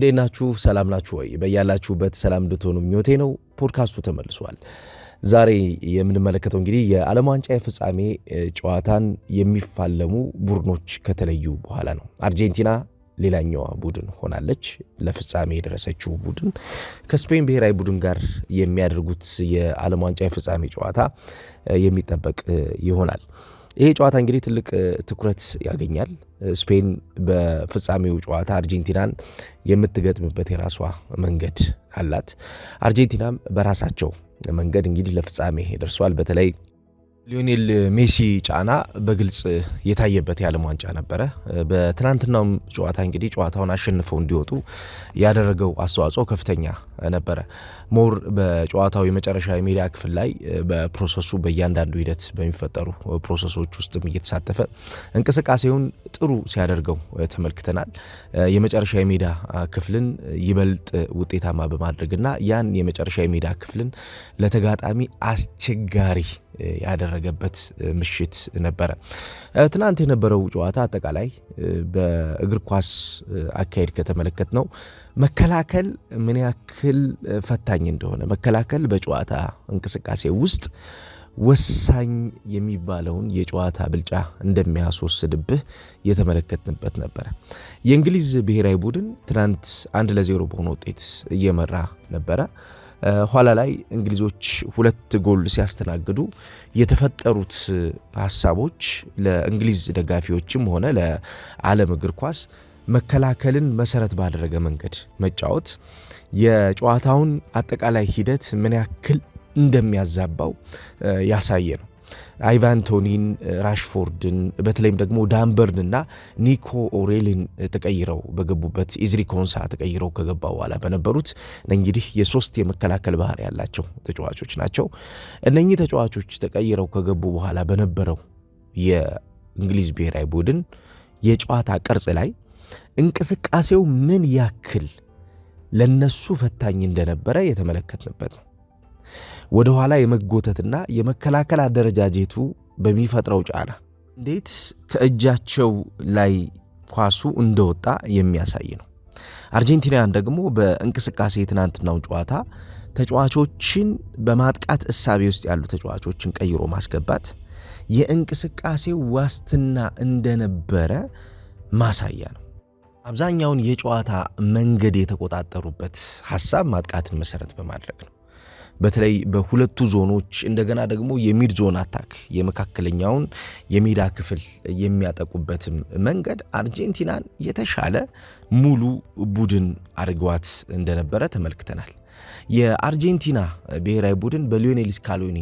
እንዴት ናችሁ? ሰላም ናችሁ ወይ? በያላችሁበት ሰላም እንድትሆኑ ምኞቴ ነው። ፖድካስቱ ተመልሷል። ዛሬ የምንመለከተው እንግዲህ የዓለም ዋንጫ የፍጻሜ ጨዋታን የሚፋለሙ ቡድኖች ከተለዩ በኋላ ነው። አርጀንቲና ሌላኛዋ ቡድን ሆናለች። ለፍጻሜ የደረሰችው ቡድን ከስፔን ብሔራዊ ቡድን ጋር የሚያደርጉት የዓለም ዋንጫ የፍጻሜ ጨዋታ የሚጠበቅ ይሆናል። ይሄ ጨዋታ እንግዲህ ትልቅ ትኩረት ያገኛል። ስፔን በፍጻሜው ጨዋታ አርጀንቲናን የምትገጥምበት የራሷ መንገድ አላት። አርጀንቲናም በራሳቸው መንገድ እንግዲህ ለፍጻሜ ደርሷል። በተለይ ሊዮኔል ሜሲ ጫና በግልጽ የታየበት የዓለም ዋንጫ ነበረ። በትናንትናው ጨዋታ እንግዲህ ጨዋታውን አሸንፈው እንዲወጡ ያደረገው አስተዋጽኦ ከፍተኛ ነበረ። ሞር በጨዋታው የመጨረሻ የሜዳ ክፍል ላይ በፕሮሰሱ በእያንዳንዱ ሂደት በሚፈጠሩ ፕሮሰሶች ውስጥም እየተሳተፈ እንቅስቃሴውን ጥሩ ሲያደርገው ተመልክተናል። የመጨረሻ የሜዳ ክፍልን ይበልጥ ውጤታማ በማድረግና ያን የመጨረሻ የሜዳ ክፍልን ለተጋጣሚ አስቸጋሪ ያደረገበት ምሽት ነበረ። ትናንት የነበረው ጨዋታ አጠቃላይ በእግር ኳስ አካሄድ ከተመለከት ነው መከላከል ምን ያክል ፈታኝ እንደሆነ፣ መከላከል በጨዋታ እንቅስቃሴ ውስጥ ወሳኝ የሚባለውን የጨዋታ ብልጫ እንደሚያስወስድብህ የተመለከትንበት ነበረ። የእንግሊዝ ብሔራዊ ቡድን ትናንት 1-0 በሆነ ውጤት እየመራ ነበረ። ኋላ ላይ እንግሊዞች 2 ጎል ሲያስተናግዱ የተፈጠሩት ሀሳቦች ለእንግሊዝ ደጋፊዎችም ሆነ ለዓለም እግር ኳስ መከላከልን መሰረት ባደረገ መንገድ መጫወት የጨዋታውን አጠቃላይ ሂደት ምን ያክል እንደሚያዛባው ያሳየ ነው። አይቫን ቶኒን፣ ራሽፎርድን በተለይም ደግሞ ዳንበርንና ኒኮ ኦሬሊን ተቀይረው በገቡበት ኢዝሪ ኮንሳ ተቀይረው ከገባ በኋላ በነበሩት እንግዲህ የሶስት የመከላከል ባህሪ ያላቸው ተጫዋቾች ናቸው። እነኚህ ተጫዋቾች ተቀይረው ከገቡ በኋላ በነበረው የእንግሊዝ ብሔራዊ ቡድን የጨዋታ ቅርጽ ላይ እንቅስቃሴው ምን ያክል ለነሱ ፈታኝ እንደነበረ የተመለከትንበት ነው። ወደ ኋላ የመጎተትና የመከላከል አደረጃጀቱ በሚፈጥረው ጫና እንዴት ከእጃቸው ላይ ኳሱ እንደወጣ የሚያሳይ ነው። አርጀንቲናውያን ደግሞ በእንቅስቃሴ የትናንትናውን ጨዋታ ተጫዋቾችን በማጥቃት እሳቤ ውስጥ ያሉ ተጫዋቾችን ቀይሮ ማስገባት የእንቅስቃሴው ዋስትና እንደነበረ ማሳያ ነው። አብዛኛውን የጨዋታ መንገድ የተቆጣጠሩበት ሐሳብ ማጥቃትን መሰረት በማድረግ ነው። በተለይ በሁለቱ ዞኖች እንደገና ደግሞ የሚድ ዞን አታክ የመካከለኛውን የሜዳ ክፍል የሚያጠቁበትም መንገድ አርጀንቲናን የተሻለ ሙሉ ቡድን አድርገዋት እንደነበረ ተመልክተናል። የአርጀንቲና ብሔራዊ ቡድን በሊዮኔል ስካሎኒ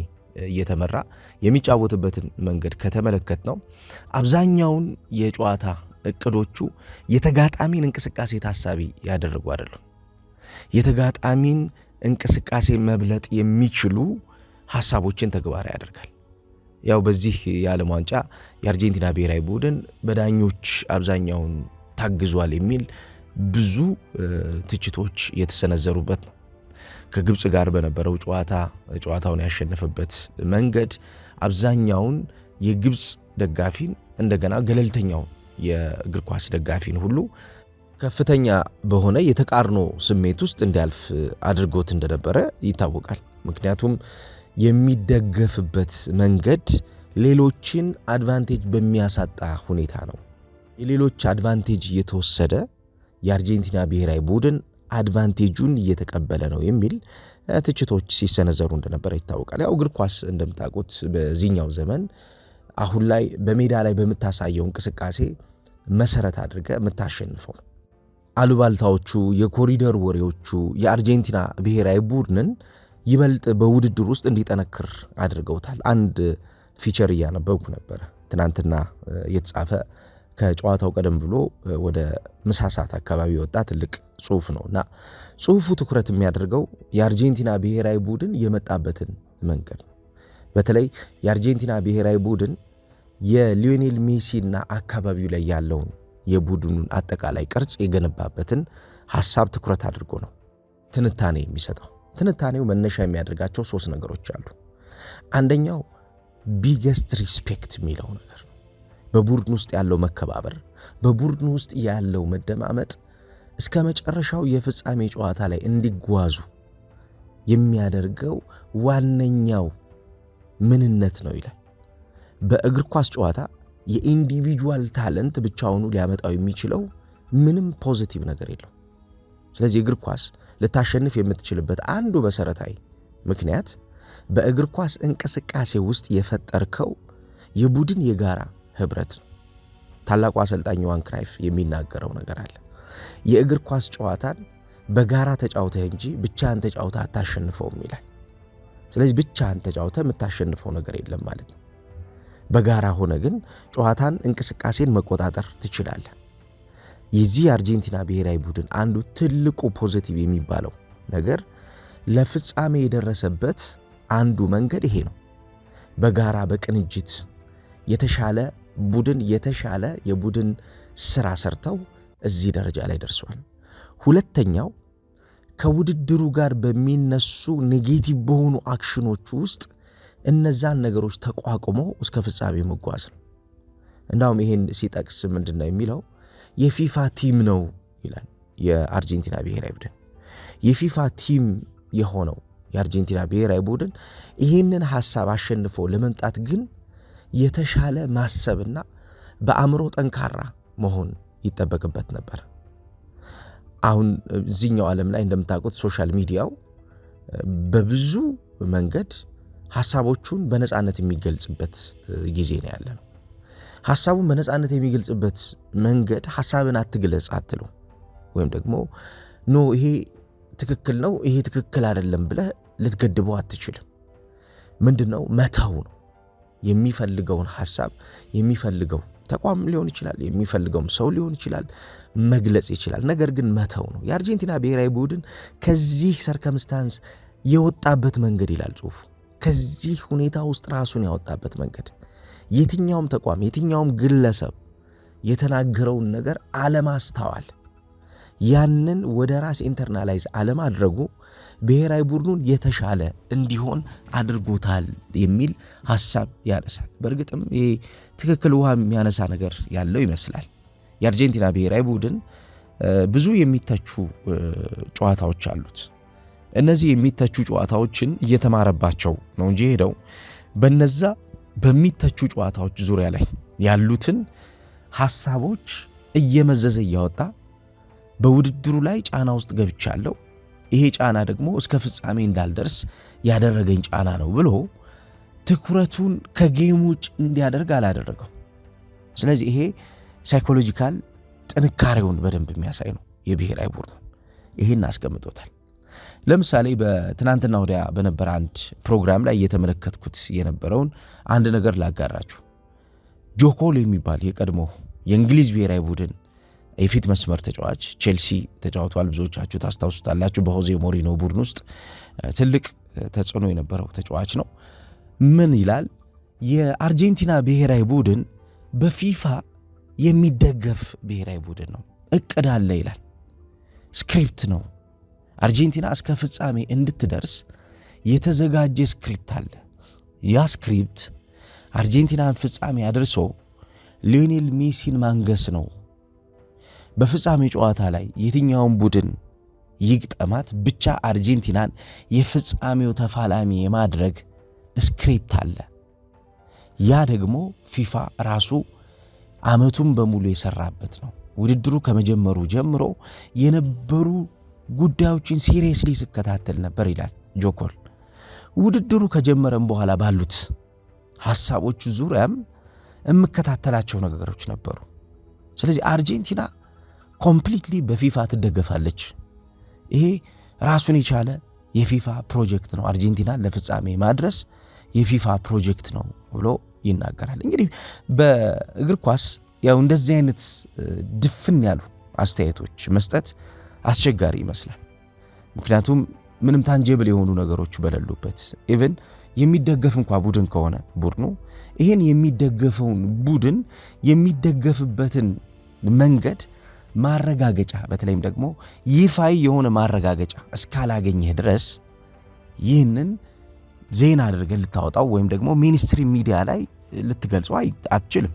እየተመራ የሚጫወትበትን መንገድ ከተመለከት ነው አብዛኛውን የጨዋታ እቅዶቹ የተጋጣሚን እንቅስቃሴ ታሳቢ ያደረጉ አይደሉም። የተጋጣሚን እንቅስቃሴ መብለጥ የሚችሉ ሐሳቦችን ተግባራዊ ያደርጋል። ያው በዚህ የዓለም ዋንጫ የአርጀንቲና ብሔራዊ ቡድን በዳኞች አብዛኛውን ታግዟል የሚል ብዙ ትችቶች የተሰነዘሩበት ነው። ከግብፅ ጋር በነበረው ጨዋታውን ያሸነፈበት መንገድ አብዛኛውን የግብፅ ደጋፊን እንደገና ገለልተኛውን የእግር ኳስ ደጋፊን ሁሉ ከፍተኛ በሆነ የተቃርኖ ስሜት ውስጥ እንዲያልፍ አድርጎት እንደነበረ ይታወቃል። ምክንያቱም የሚደገፍበት መንገድ ሌሎችን አድቫንቴጅ በሚያሳጣ ሁኔታ ነው። የሌሎች አድቫንቴጅ እየተወሰደ የአርጀንቲና ብሔራዊ ቡድን አድቫንቴጁን እየተቀበለ ነው የሚል ትችቶች ሲሰነዘሩ እንደነበረ ይታወቃል። ያው እግር ኳስ እንደምታውቁት በዚህኛው ዘመን አሁን ላይ በሜዳ ላይ በምታሳየው እንቅስቃሴ መሰረት አድርገ የምታሸንፈው አሉባልታዎቹ፣ የኮሪደር ወሬዎቹ የአርጀንቲና ብሔራዊ ቡድንን ይበልጥ በውድድር ውስጥ እንዲጠነክር አድርገውታል። አንድ ፊቸር እያነበብኩ ነበረ ትናንትና የተጻፈ ከጨዋታው ቀደም ብሎ ወደ ምሳ ሰዓት አካባቢ የወጣ ትልቅ ጽሑፍ ነው እና ጽሑፉ ትኩረት የሚያደርገው የአርጀንቲና ብሔራዊ ቡድን የመጣበትን መንገድ ነው። በተለይ የአርጀንቲና ብሔራዊ ቡድን የሊዮኔል ሜሲና አካባቢው ላይ ያለውን የቡድኑን አጠቃላይ ቅርጽ የገነባበትን ሐሳብ ትኩረት አድርጎ ነው ትንታኔ የሚሰጠው። ትንታኔው መነሻ የሚያደርጋቸው 3 ነገሮች አሉ። አንደኛው ቢገስት ሪስፔክት የሚለው ነገር ነው። በቡድን ውስጥ ያለው መከባበር፣ በቡድን ውስጥ ያለው መደማመጥ እስከ መጨረሻው የፍጻሜ ጨዋታ ላይ እንዲጓዙ የሚያደርገው ዋነኛው ምንነት ነው ይላል። በእግር ኳስ ጨዋታ የኢንዲቪጁዋል ታለንት ብቻውኑ ሊያመጣው የሚችለው ምንም ፖዚቲቭ ነገር የለው። ስለዚህ እግር ኳስ ልታሸንፍ የምትችልበት አንዱ መሰረታዊ ምክንያት በእግር ኳስ እንቅስቃሴ ውስጥ የፈጠርከው የቡድን የጋራ ህብረት ነው። ታላቁ አሰልጣኝ ዮሃን ክራይፍ የሚናገረው ነገር አለ። የእግር ኳስ ጨዋታን በጋራ ተጫውተህ እንጂ ብቻህን ተጫውተህ አታሸንፈውም ይላል። ስለዚህ ብቻህን ተጫውተህ የምታሸንፈው ነገር የለም ማለት ነው። በጋራ ሆነ ግን ጨዋታን እንቅስቃሴን መቆጣጠር ትችላለህ። የዚህ አርጀንቲና ብሔራዊ ቡድን አንዱ ትልቁ ፖዚቲቭ የሚባለው ነገር ለፍጻሜ የደረሰበት አንዱ መንገድ ይሄ ነው። በጋራ በቅንጅት የተሻለ የቡድን ስራ ሰርተው እዚህ ደረጃ ላይ ደርሷል። ሁለተኛው ከውድድሩ ጋር በሚነሱ ኔጌቲቭ በሆኑ አክሽኖች ውስጥ እነዛን ነገሮች ተቋቁሞ እስከ ፍጻሜ መጓዝ ነው። እንዳውም ይሄን ሲጠቅስ ምንድነው የሚለው? የፊፋ ቲም ነው ይላል። የአርጀንቲና ብሔራዊ ቡድን የፊፋ ቲም የሆነው የአርጀንቲና ብሔራዊ ቡድን ይህንን ሐሳብ አሸንፎ ለመምጣት ግን የተሻለ ማሰብና በአእምሮ ጠንካራ መሆን ይጠበቅበት ነበር። አሁን እዚህኛው ዓለም ላይ እንደምታውቁት ሶሻል ሚዲያው በብዙ መንገድ ሐሳቦቹን በነጻነት የሚገልጽበት ጊዜ ነው ያለነው። ሐሳቡን በነጻነት የሚገልጽበት መንገድ ሐሳብን አትግለጽ አትሉ ወይም ደግሞ ይሄ ትክክል ነው ይሄ ትክክል አይደለም ብለህ ልትገድበው አትችልም። ምንድነው መተው ነው። የሚፈልገውን ሐሳብ የሚፈልገው ተቋም ሊሆን ይችላል፣ የሚፈልገውም ሰው ሊሆን ይችላል፣ መግለጽ ይችላል። ነገር ግን መተው ነው። የአርጀንቲና ብሔራዊ ቡድን ከዚህ ሰርከምስታንስ የወጣበት መንገድ ይላል ጽሑፉ። ከዚህ ሁኔታ ውስጥ ራሱን ያወጣበት መንገድ የትኛውም ተቋም የትኛውም ግለሰብ የተናገረውን ነገር አለማስተዋል፣ ያንን ወደ ራስ ኢንተርናላይዝ አለማድረጉ ብሔራዊ ቡድኑን የተሻለ እንዲሆን አድርጎታል የሚል ሐሳብ ያነሳል። በእርግጥም ይሄ ትክክል ውሃ የሚያነሳ ነገር ያለው ይመስላል። የአርጀንቲና ብሔራዊ ቡድን ብዙ የሚተቹ ጨዋታዎች አሉት። እነዚህ የሚተቹ ጨዋታዎችን እየተማረባቸው ነው እንጂ ሄደው በነዛ በሚተቹ ጨዋታዎች ዙሪያ ላይ ያሉትን ሐሳቦች እየመዘዘ እያወጣ በውድድሩ ላይ ጫና ውስጥ ገብቻለሁ፣ ይሄ ጫና ደግሞ እስከ ፍጻሜ እንዳልደርስ ያደረገኝ ጫና ነው ብሎ ትኩረቱን ከጌም ውጭ እንዲያደርግ አላደረገው። ስለዚህ ይሄ ሳይኮሎጂካል ጥንካሬውን በደንብ የሚያሳይ ነው። የብሔራዊ ቡድኑ ይሄን አስቀምጦታል። ለምሳሌ በትናንትና ወዲያ በነበረ አንድ ፕሮግራም ላይ እየተመለከትኩት የነበረውን አንድ ነገር ላጋራችሁ። ጆኮል የሚባል የቀድሞ የእንግሊዝ ብሔራዊ ቡድን የፊት መስመር ተጫዋች ቼልሲ ተጫውቷል። ብዙዎቻችሁ ታስታውሱታላችሁ። በሆዜ ሞሪኖ ቡድን ውስጥ ትልቅ ተጽዕኖ የነበረው ተጫዋች ነው። ምን ይላል? የአርጀንቲና ብሔራዊ ቡድን በፊፋ የሚደገፍ ብሔራዊ ቡድን ነው፣ እቅድ አለ ይላል። ስክሪፕት ነው። አርጀንቲና እስከ ፍጻሜ እንድትደርስ የተዘጋጀ ስክሪፕት አለ። ያ ስክሪፕት አርጀንቲናን ፍጻሜ አድርሶ ሊዮኔል ሜሲን ማንገስ ነው። በፍጻሜ ጨዋታ ላይ የትኛውን ቡድን ይግጠማት ብቻ አርጀንቲናን የፍጻሜው ተፋላሚ የማድረግ ስክሪፕት አለ። ያ ደግሞ ፊፋ ራሱ ዓመቱን በሙሉ የሰራበት ነው። ውድድሩ ከመጀመሩ ጀምሮ የነበሩ ጉዳዮችን ሲሪየስሊ ስከታተል ነበር ይላል ጆኮል። ውድድሩ ከጀመረም በኋላ ባሉት ሐሳቦቹ ዙሪያም የምከታተላቸው ነገሮች ነበሩ። ስለዚህ አርጀንቲና ኮምፕሊትሊ በፊፋ ትደገፋለች። ይሄ ራሱን የቻለ የፊፋ ፕሮጀክት ነው። አርጀንቲና ለፍጻሜ ማድረስ የፊፋ ፕሮጀክት ነው ብሎ ይናገራል። እንግዲህ በእግር ኳስ ያው እንደዚህ አይነት ድፍን ያሉ አስተያየቶች መስጠት አስቸጋሪ ይመስላል። ምክንያቱም ምንም ታንጀብል የሆኑ ነገሮች በሌሉበት ኢቭን የሚደገፍ እንኳ ቡድን ከሆነ ቡድኑ ይሄን የሚደገፈውን ቡድን የሚደገፍበትን መንገድ ማረጋገጫ በተለይም ደግሞ ይፋይ የሆነ ማረጋገጫ እስካላገኘህ ድረስ ይህንን ዜና አድርገህ ልታወጣው ወይም ደግሞ ሚኒስትሪ ሚዲያ ላይ ልትገልጸው አትችልም።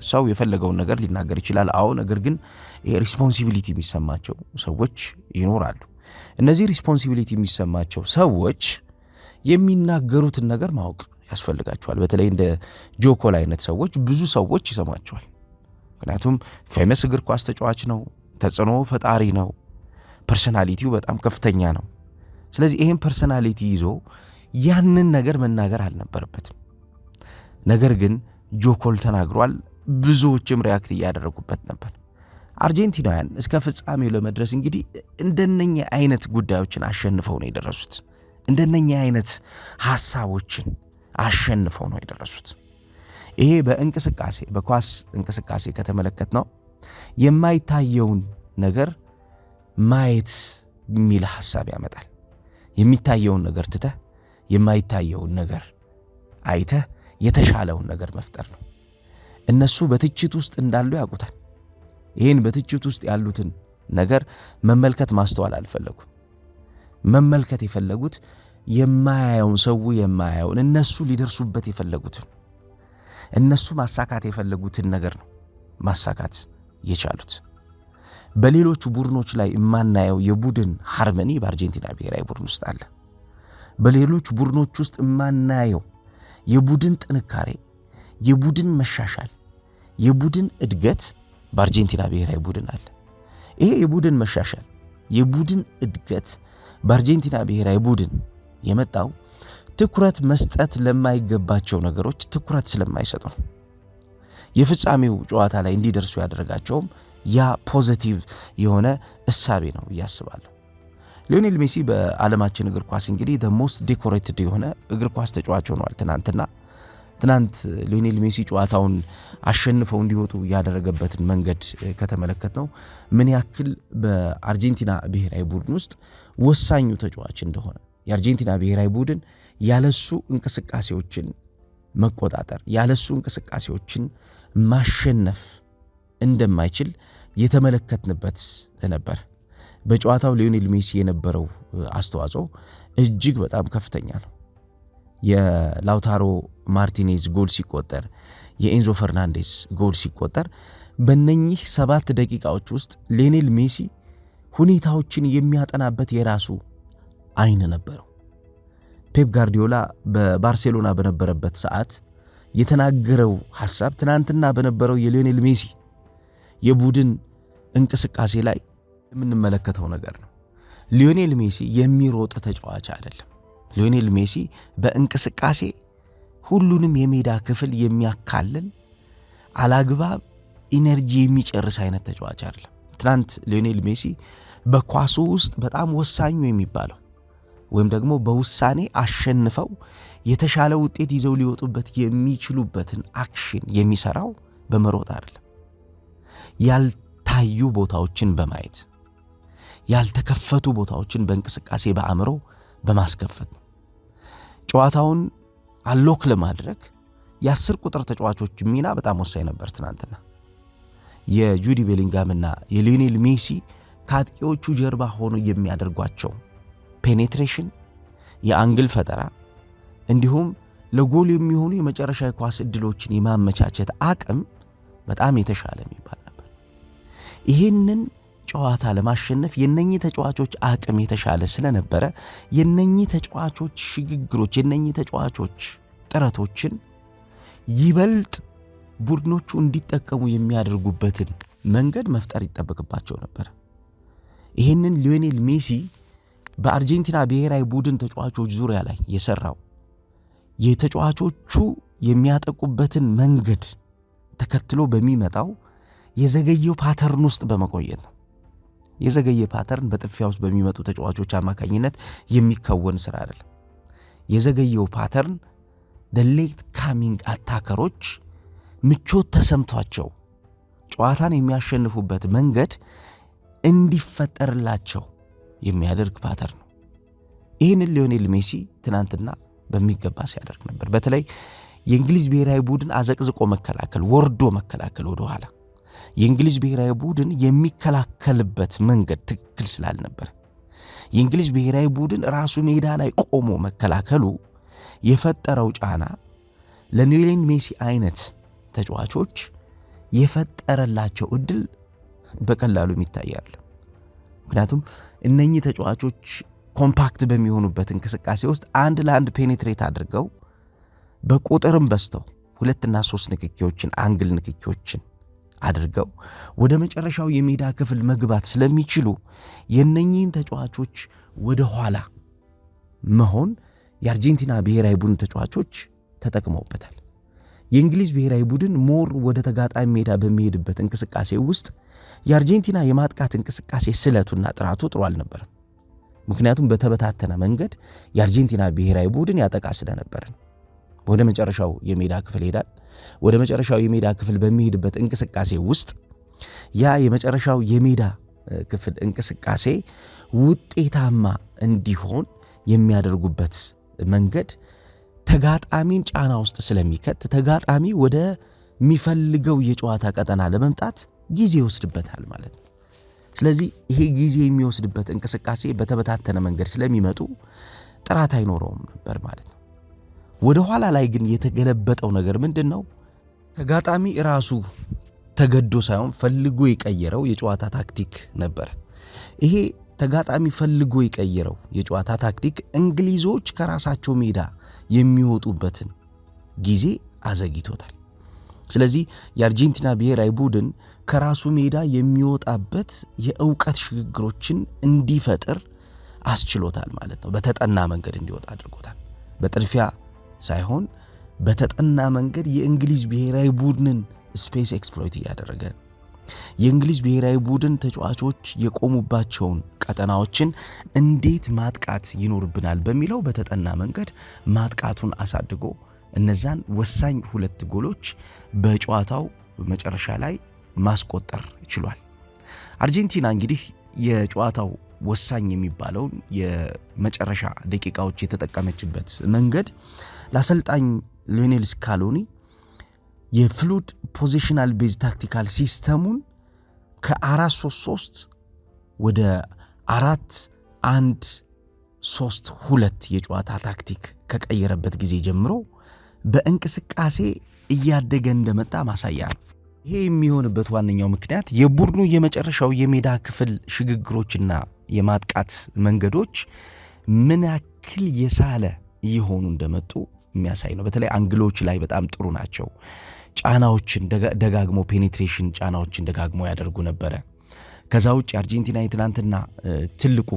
ሰው የፈለገውን ነገር ሊናገር ይችላል። አዎ፣ ነገር ግን ሪስፖንሲቢሊቲ የሚሰማቸው ሰዎች ይኖራሉ። እነዚህ ሪስፖንሲቢሊቲ የሚሰማቸው ሰዎች የሚናገሩትን ነገር ማወቅ ያስፈልጋቸዋል። በተለይ እንደ ጆኮል አይነት ሰዎች ብዙ ሰዎች ይሰማቸዋል። ምክንያቱም ፌመስ እግር ኳስ ተጫዋች ነው፣ ተጽዕኖ ፈጣሪ ነው፣ ፐርሰናሊቲው በጣም ከፍተኛ ነው። ስለዚህ ይህን ፐርሰናሊቲ ይዞ ያንን ነገር መናገር አልነበረበትም። ነገር ግን ጆኮል ተናግሯል። ብዙዎችም ሪያክት እያደረጉበት ነበር። አርጀንቲናውያን እስከ ፍጻሜው ለመድረስ እንግዲህ እንደነኛ አይነት ጉዳዮችን አሸንፈው ነው የደረሱት። እንደነኛ አይነት ሐሳቦችን አሸንፈው ነው የደረሱት። ይሄ በእንቅስቃሴ በኳስ እንቅስቃሴ ከተመለከት ነው የማይታየውን ነገር ማየት የሚል ሐሳብ ያመጣል። የሚታየውን ነገር ትተህ የማይታየውን ነገር አይተህ የተሻለውን ነገር መፍጠር ነው። እነሱ በትችት ውስጥ እንዳሉ ያውቁታል። ይህን በትችት ውስጥ ያሉትን ነገር መመልከት ማስተዋል አልፈለጉም። መመልከት የፈለጉት የማያየውን ሰው የማያየውን እነሱ ሊደርሱበት የፈለጉትን እነሱ ማሳካት የፈለጉትን ነገር ነው ማሳካት የቻሉት። በሌሎቹ ቡድኖች ላይ የማናየው የቡድን ሃርመኒ በአርጀንቲና ብሔራዊ ቡድን ውስጥ አለ። በሌሎች ቡድኖች ውስጥ የማናየው የቡድን ጥንካሬ፣ የቡድን መሻሻል፣ የቡድን እድገት በአርጀንቲና ብሔራዊ ቡድን አለ። ይሄ የቡድን መሻሻል፣ የቡድን እድገት በአርጀንቲና ብሔራዊ ቡድን የመጣው ትኩረት መስጠት ለማይገባቸው ነገሮች ትኩረት ስለማይሰጡ ነው። የፍጻሜው ጨዋታ ላይ እንዲደርሱ ያደረጋቸውም ያ ፖዚቲቭ የሆነ እሳቤ ነው እያስባለሁ። ሊዮኔል ሜሲ በዓለማችን እግር ኳስ እንግዲህ ሞስት ዴኮሬትድ የሆነ እግር ኳስ ተጫዋች ሆኗል። ትናንት ሊዮኔል ሜሲ ጨዋታውን አሸንፈው እንዲወጡ ያደረገበትን መንገድ ከተመለከት ነው ምን ያክል በአርጀንቲና ብሔራዊ ቡድን ውስጥ ወሳኙ ተጫዋች እንደሆነ፣ የአርጀንቲና ብሔራዊ ቡድን ያለሱ እንቅስቃሴዎችን መቆጣጠር፣ ያለሱ እንቅስቃሴዎችን ማሸነፍ እንደማይችል የተመለከትንበት ነበር። በጨዋታው ሊዮኔል ሜሲ የነበረው አስተዋጽኦ እጅግ በጣም ከፍተኛ ነው። የላውታሮ ማርቲኔዝ ጎል ሲቆጠር፣ የኤንዞ ፈርናንዴስ ጎል ሲቆጠር በእነኚህ 7 ደቂቃዎች ውስጥ ሊዮኔል ሜሲ ሁኔታዎችን የሚያጠናበት የራሱ አይን ነበረው። ፔፕ ጋርዲዮላ በባርሴሎና በነበረበት ሰዓት የተናገረው ሐሳብ ትናንትና በነበረው የሊዮኔል ሜሲ የቡድን እንቅስቃሴ ላይ የምንመለከተው ነገር ነው። ሊዮኔል ሜሲ የሚሮጥ ተጫዋች አይደለም። ሊዮኔል ሜሲ በእንቅስቃሴ ሁሉንም የሜዳ ክፍል የሚያካልል አላግባብ ኢነርጂ የሚጨርስ አይነት ተጫዋች አይደለም። ትናንት ሊዮኔል ሜሲ በኳሱ ውስጥ በጣም ወሳኙ የሚባለው ወይም ደግሞ በውሳኔ አሸንፈው የተሻለ ውጤት ይዘው ሊወጡበት የሚችሉበትን አክሽን የሚሰራው በመሮጥ አይደለም። ያልታዩ ቦታዎችን በማየት ያልተከፈቱ ቦታዎችን በእንቅስቃሴ በአእምሮ በማስከፈት ነው። ጨዋታውን አሎክ ለማድረግ የ10 ቁጥር ተጫዋቾች ሚና በጣም ወሳኝ ነበር። ትናንትና የጁዲ ቤሊንጋምና የሊዮኔል ሜሲ ከአጥቂዎቹ ጀርባ ሆኖ የሚያደርጓቸው ፔኔትሬሽን፣ የአንግል ፈጠራ እንዲሁም ለጎል የሚሆኑ የመጨረሻ ኳስ ዕድሎችን የማመቻቸት አቅም በጣም የተሻለ የሚባል ነበር። ይህንን ጨዋታ ለማሸነፍ የነኚህ ተጫዋቾች አቅም የተሻለ ስለነበረ የነኚህ ተጫዋቾች ሽግግሮች፣ የነኚህ ተጫዋቾች ጥረቶችን ይበልጥ ቡድኖቹ እንዲጠቀሙ የሚያደርጉበትን መንገድ መፍጠር ይጠበቅባቸው ነበር። ይህንን ሊዮኔል ሜሲ በአርጀንቲና ብሔራዊ ቡድን ተጫዋቾች ዙሪያ ላይ የሰራው የተጫዋቾቹ የሚያጠቁበትን መንገድ ተከትሎ በሚመጣው የዘገየው ፓተርን ውስጥ በመቆየት ነው። የዘገየ ፓተርን በጥፊያ ውስጥ በሚመጡ ተጫዋቾች አማካኝነት የሚከወን ስራ አይደለም። የዘገየው ፓተርን ሌት ካሚንግ አታከሮች ምቾት ተሰምቷቸው ጨዋታን የሚያሸንፉበት መንገድ እንዲፈጠርላቸው የሚያደርግ ፓተርን ነው። ይህንን ሊዮኔል ሜሲ ትናንትና በሚገባ ሲያደርግ ነበር። በተለይ የእንግሊዝ ብሔራዊ ቡድን አዘቅዝቆ መከላከል፣ ወርዶ መከላከል ወደኋላ የእንግሊዝ ብሔራዊ ቡድን የሚከላከልበት መንገድ ትክክል ስላልነበር የእንግሊዝ ብሔራዊ ቡድን ራሱ ሜዳ ላይ ቆሞ መከላከሉ የፈጠረው ጫና ለሊዮኔል ሜሲ አይነት ተጫዋቾች የፈጠረላቸው እድል በቀላሉ ይታያል። ምክንያቱም እነኚህ ተጫዋቾች ኮምፓክት በሚሆኑበት እንቅስቃሴ ውስጥ አንድ ለአንድ ፔኔትሬት አድርገው በቁጥርም በስተው 2 እና 3 ንክኪዎችን አንግል ንክኪዎችን አድርገው ወደ መጨረሻው የሜዳ ክፍል መግባት ስለሚችሉ የነኚህን ተጫዋቾች ወደ ኋላ መሆን የአርጀንቲና ብሔራዊ ቡድን ተጫዋቾች ተጠቅመውበታል። የእንግሊዝ ብሔራዊ ቡድን ሞር ወደ ተጋጣሚ ሜዳ በሚሄድበት እንቅስቃሴ ውስጥ የአርጀንቲና የማጥቃት እንቅስቃሴ ስለቱና ጥራቱ ጥሩ አልነበረም። ምክንያቱም በተበታተነ መንገድ የአርጀንቲና ብሔራዊ ቡድን ያጠቃ ስለነበር ወደ መጨረሻው የሜዳ ክፍል ሄዳል። ወደ መጨረሻው የሜዳ ክፍል በሚሄድበት እንቅስቃሴ ውስጥ ያ የመጨረሻው የሜዳ ክፍል እንቅስቃሴ ውጤታማ እንዲሆን የሚያደርጉበት መንገድ ተጋጣሚን ጫና ውስጥ ስለሚከት ተጋጣሚ ወደ የሚፈልገው የጨዋታ ቀጠና ለመምጣት ጊዜ ይወስድበታል ማለት ነው። ስለዚህ ይሄ ጊዜ የሚወስድበት እንቅስቃሴ በተበታተነ መንገድ ስለሚመጡ ጥራት አይኖረውም ነበር ማለት ነው። ወደ ኋላ ላይ ግን የተገለበጠው ነገር ምንድነው? ተጋጣሚ ራሱ ተገዶ ሳይሆን ፈልጎ የቀየረው የጨዋታ ታክቲክ ነበር። ይሄ ተጋጣሚ ፈልጎ የቀየረው የጨዋታ ታክቲክ እንግሊዞች ከራሳቸው ሜዳ የሚወጡበትን ጊዜ አዘግይቶታል። ስለዚህ የአርጀንቲና ብሔራዊ ቡድን ከራሱ ሜዳ የሚወጣበት የእውቀት ሽግግሮችን እንዲፈጥር አስችሎታል ማለት ነው። በተጠና መንገድ እንዲወጣ አድርጎታል። በጥድፊያ ሳይሆን በተጠና መንገድ የእንግሊዝ ብሔራዊ ቡድንን ስፔስ ኤክስፕሎይት እያደረገ የእንግሊዝ ብሔራዊ ቡድን ተጫዋቾች የቆሙባቸውን ቀጠናዎችን እንዴት ማጥቃት ይኖርብናል በሚለው በተጠና መንገድ ማጥቃቱን አሳድጎ እነዛን ወሳኝ 2 ጎሎች በጨዋታው መጨረሻ ላይ ማስቆጠር ችሏል። አርጀንቲና እንግዲህ የጨዋታው ወሳኝ የሚባለውን የመጨረሻ ደቂቃዎች የተጠቀመችበት መንገድ ለአሰልጣኝ ሊዮኔል ስካሎኒ የፍሉድ ፖዚሽናል ቤዝ ታክቲካል ሲስተሙን ከ4-3-3 ወደ 4-1-3-2 የጨዋታ ታክቲክ ከቀየረበት ጊዜ ጀምሮ በእንቅስቃሴ እያደገ እንደመጣ ማሳያ ነው። ይሄ የሚሆንበት ዋነኛው ምክንያት የቡድኑ የመጨረሻው የሜዳ ክፍል ሽግግሮችና የማጥቃት መንገዶች ምን ያክል የሳለ እየሆኑ እንደመጡ የሚያሳይ ነው። በተለይ አንግሎች ላይ በጣም ጥሩ ናቸው። ጫናዎችን ደጋግሞ ፔኔትሬሽን ጫናዎችን ደጋግሞ ያደርጉ ነበረ። ከዛ ውጭ አርጀንቲና የትናንትና ትልቁ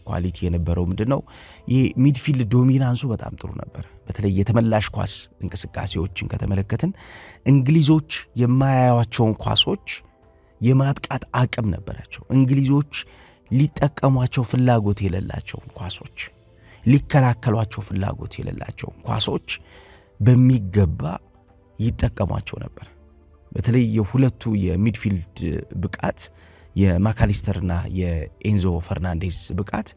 ኳሊቲ የነበረው ምንድነው? ይሄ ሚድፊልድ ዶሚናንሱ በጣም ጥሩ ነበር። በተለይ የተመላሽ ኳስ እንቅስቃሴዎችን ከተመለከትን እንግሊዞች የማያዩዋቸውን ኳሶች የማጥቃት አቅም ነበራቸው። እንግሊዞች ሊጠቀሟቸው ፍላጎት የሌላቸው ኳሶች፣ ሊከላከሏቸው ፍላጎት የሌላቸው ኳሶች በሚገባ ይጠቀሟቸው ነበር። በተለይ የሁለቱ የሚድፊልድ ብቃት የማካሊስተርና የኤንዞ ፈርናንዴስ ብቃት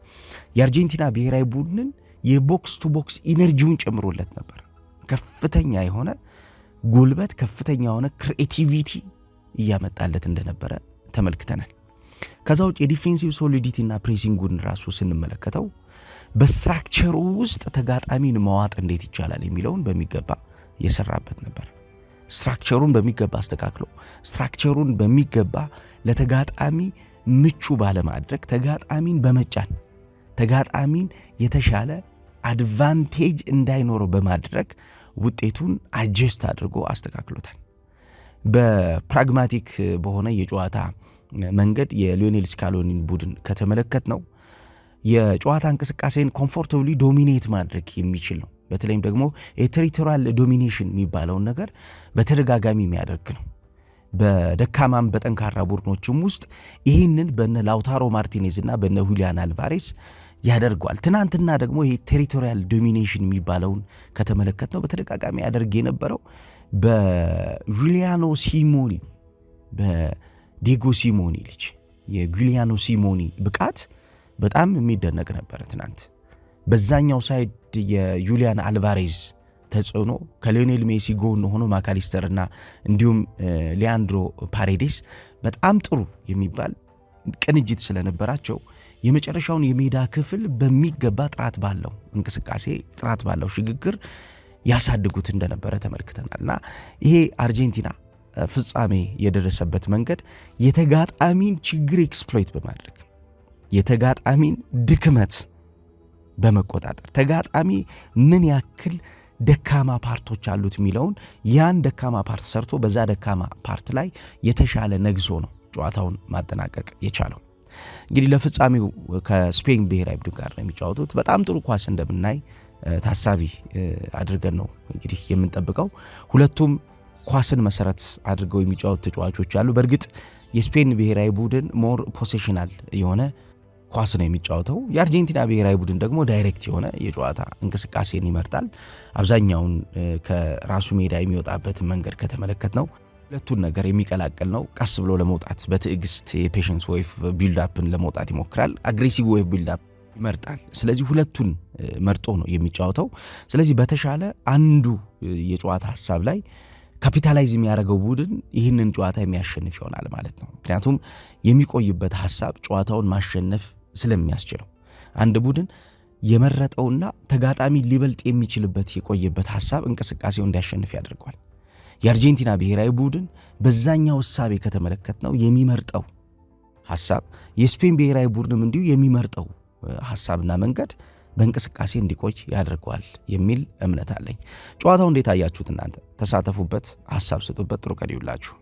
የአርጀንቲና ብሔራዊ ቡድንን የቦክስ ቱ ቦክስ ኢነርጂውን ጨምሮለት ነበር። ከፍተኛ የሆነ ጉልበት፣ ከፍተኛ የሆነ ክሪኤቲቪቲ እያመጣለት እንደነበረ ተመልክተናል። ከዛ ውጭ የዲፌንሲቭ ሶሊዲቲና ፕሬሲንጉን ራሱ ስንመለከተው በስትራክቸሩ ውስጥ ተጋጣሚን መዋጥ እንዴት ይቻላል የሚለውን በሚገባ የሰራበት ነበር። ስትራክቸሩን በሚገባ አስተካክሎ ስትራክቸሩን በሚገባ ለተጋጣሚ ምቹ ባለማድረግ ተጋጣሚን በመጫን ተጋጣሚን የተሻለ አድቫንቴጅ እንዳይኖረው በማድረግ ውጤቱን አጀስት አድርጎ አስተካክሎታል። በፕራግማቲክ በሆነ የጨዋታ መንገድ የሊዮኔል ስካሎኒን ቡድን ከተመለከት ነው የጨዋታ እንቅስቃሴን ኮምፎርታብሊ ዶሚኔት ማድረግ የሚችል ነው። በተለይም ደግሞ የቴሪቶሪያል ዶሚኔሽን የሚባለውን ነገር በተደጋጋሚ የሚያደርግ ነው። በደካማም በጠንካራ ቡድኖችም ውስጥ ይህንን በነ ላውታሮ ማርቲኔዝ እና በነ ሁሊያን አልቫሬስ ያደርጓል። ትናንትና ደግሞ ይሄ ቴሪቶሪያል ዶሚኔሽን የሚባለውን ከተመለከት ነው በተደጋጋሚ ያደርግ የነበረው በጁሊያኖ ሲሞኒ በዲጎ ሲሞኒ ልጅ የጁሊያኖ ሲሞኒ ብቃት በጣም የሚደነቅ ነበር። ትናንት በዛኛው ሳይድ የጁሊያን አልቫሬዝ ተጽዕኖ ከሊዮኔል ሜሲ ጎን ሆኖ ማካሊስተርና እንዲሁም ሊያንድሮ ፓሬዴስ በጣም ጥሩ የሚባል ቅንጅት ስለነበራቸው የመጨረሻውን የሜዳ ክፍል በሚገባ ጥራት ባለው እንቅስቃሴ ጥራት ባለው ሽግግር ያሳድጉት እንደነበረ ተመልክተናልና ይሄ አርጀንቲና ፍጻሜ የደረሰበት መንገድ የተጋጣሚን ችግር ኤክስፕሎይት በማድረግ የተጋጣሚን ድክመት በመቆጣጠር ተጋጣሚ ምን ያክል ደካማ ፓርቶች አሉት የሚለውን ያን ደካማ ፓርት ሰርቶ በዛ ደካማ ፓርት ላይ የተሻለ ነግሶ ነው ጨዋታውን ማጠናቀቅ የቻለው። እንግዲህ ለፍጻሜው ከስፔን ብሔራዊ ቡድን ጋር ነው የሚጫወቱት። በጣም ጥሩ ኳስ እንደምናይ ታሳቢ አድርገን ነው እንግዲህ የምንጠብቀው። ሁለቱም ኳስን መሰረት አድርገው የሚጫወቱ ተጫዋቾች አሉ። በእርግጥ የስፔን ብሔራዊ ቡድን ሞር ፖሴሽናል የሆነ ኳስ ነው የሚጫወተው። የአርጀንቲና ብሔራዊ ቡድን ደግሞ ዳይሬክት የሆነ የጨዋታ እንቅስቃሴን ይመርጣል። አብዛኛውን ከራሱ ሜዳ የሚወጣበትን መንገድ ከተመለከት ነው ሁለቱን ነገር የሚቀላቀል ነው። ቀስ ብሎ ለመውጣት በትዕግስት የፔሽንስ ዌቭ ቢልዳፕን ለመውጣት ይሞክራል። አግሬሲቭ ዌቭ ቢልዳፕ ይመርጣል። ስለዚህ ሁለቱን መርጦ ነው የሚጫወተው። ስለዚህ በተሻለ አንዱ የጨዋታ ሐሳብ ላይ ካፒታላይዝ የሚያደርገው ቡድን ይህንን ጨዋታ የሚያሸንፍ ይሆናል ማለት ነው። ምክንያቱም የሚቆይበት ሐሳብ ጨዋታውን ማሸነፍ ስለሚያስችለው አንድ ቡድን የመረጠውና ተጋጣሚ ሊበልጥ የሚችልበት የቆየበት ሐሳብ እንቅስቃሴው እንዲያሸንፍ ያደርገዋል። የአርጀንቲና ብሔራዊ ቡድን በዛኛው ሐሳብ ከተመለከትነው የሚመርጠው ሐሳብ የስፔን ብሔራዊ ቡድንም እንዲሁ የሚመርጠው ሐሳብና መንገድ በእንቅስቃሴ እንዲቆይ ያደርገዋል የሚል እምነት አለኝ። ጨዋታው እንዴት አያችሁት እናንተ? ተሳተፉበት፣ ሐሳብ ስጡበት። ጥሩ ቀን ይሁንላችሁ።